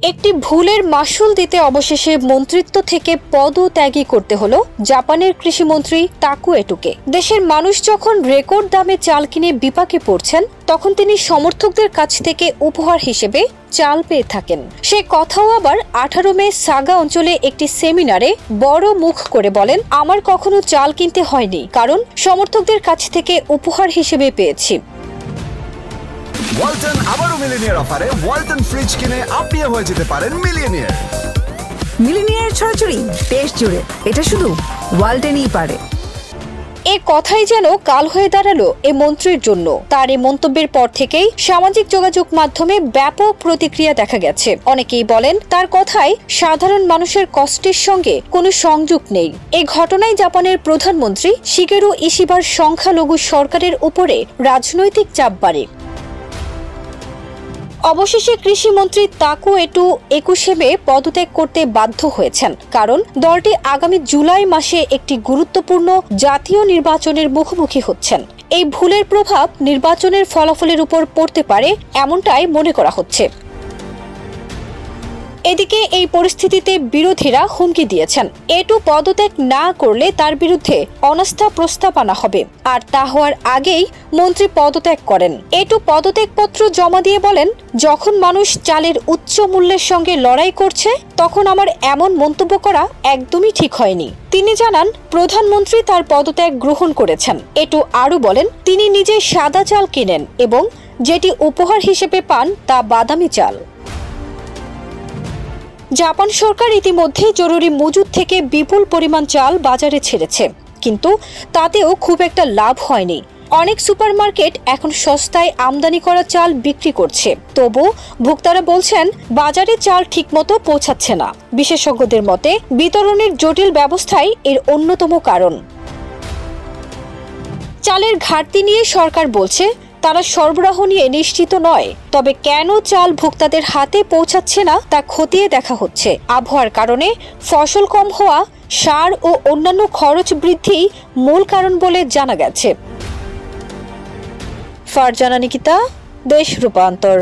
একটি ভুলের মাসুল দিতে অবশেষে মন্ত্রিত্ব থেকে পদত্যাগী করতে হলো জাপানের কৃষিমন্ত্রী তাকু এটোকে। দেশের মানুষ যখন রেকর্ড দামে চাল কিনে বিপাকে পড়ছেন, তখন তিনি সমর্থকদের কাছ থেকে উপহার হিসেবে চাল পেয়ে থাকেন। সে কথাও আবার 18 মে সাগা অঞ্চলে একটি সেমিনারে বড় মুখ করে বলেন, আমার কখনো চাল কিনতে হয়নি, কারণ সমর্থকদের কাছ থেকে উপহার হিসেবে পেয়েছি। ওয়ালটন আবারও মিলিনিয়ার অফারে ওয়ালটন ফ্রিজ কিনে আপনিও হয়ে যেতে পারেন মিলিয়নিয়ার। মিলিনিয়ার ছড়াছড়ি দেশ জুড়ে, এটা শুধু ওয়ালটনই পারে। এ কথাই যেন কাল হয়ে দাঁড়ালো এ মন্ত্রীর জন্য। তার এই মন্তব্যের পর থেকেই সামাজিক যোগাযোগ মাধ্যমে ব্যাপক প্রতিক্রিয়া দেখা গেছে। অনেকেই বলেন, তার কথায় সাধারণ মানুষের কষ্টের সঙ্গে কোনো সংযোগ নেই। এই ঘটনায় জাপানের প্রধানমন্ত্রী শিগেরু ইশিবার সংখ্যালঘু সরকারের উপরে রাজনৈতিক চাপ বাড়ে। অবশেষে কৃষিমন্ত্রী তাকু এটো 21 মে পদত্যাগ করতে বাধ্য হয়েছেন, কারণ দলটি আগামী জুলাই মাসে একটি গুরুত্বপূর্ণ জাতীয় নির্বাচনের মুখোমুখি হচ্ছেন। এই ভুলের প্রভাব নির্বাচনের ফলাফলের উপর পড়তে পারে, এমনটাই মনে করা হচ্ছে। এদিকে এই পরিস্থিতিতে বিরোধীরা হুমকি দিয়েছেন, এটো পদত্যাগ না করলে তার বিরুদ্ধে অনাস্থা প্রস্তাব আনা হবে, আর তা হওয়ার আগেই মন্ত্রী পদত্যাগ করেন। এটো পদত্যাগপত্র জমা দিয়ে বলেন, যখন মানুষ চালের উচ্চ মূল্যের সঙ্গে লড়াই করছে, তখন আমার এমন মন্তব্য করা একদমই ঠিক হয়নি। তিনি জানান, প্রধানমন্ত্রী তার পদত্যাগ গ্রহণ করেছেন। এটো আরও বলেন, তিনি নিজে সাদা চাল কিনেন এবং যেটি উপহার হিসেবে পান তা বাদামি চাল। জাপান সরকার ইতিমধ্যেই জরুরি মজুদ থেকে বিপুল পরিমাণ চাল বাজারে ছেড়েছে, কিন্তু তাতেও খুব একটা লাভ হয়নি। অনেক সুপারমার্কেট এখন সস্তায় আমদানি করা চাল বিক্রি করছে, তবু ভোক্তারা বলছেন বাজারে চাল ঠিকমতো পৌঁছাচ্ছে না। বিশেষজ্ঞদের মতে বিতরণের জটিল ব্যবস্থাই এর অন্যতম কারণ। চালের ঘাটতি নিয়ে সরকার বলছে তারা সরবরাহ নিয়ে নিশ্চিত নয়, তবে কেন চাল ভোক্তাদের হাতে পৌঁছাচ্ছে না তা খতিয়ে দেখা হচ্ছে। আবহাওয়ার কারণে ফসল কম হওয়া, সার ও অন্যান্য খরচ বৃদ্ধি মূল কারণ বলে জানা গেছে। ফারজানা নিকিতা, দেশ রূপান্তর।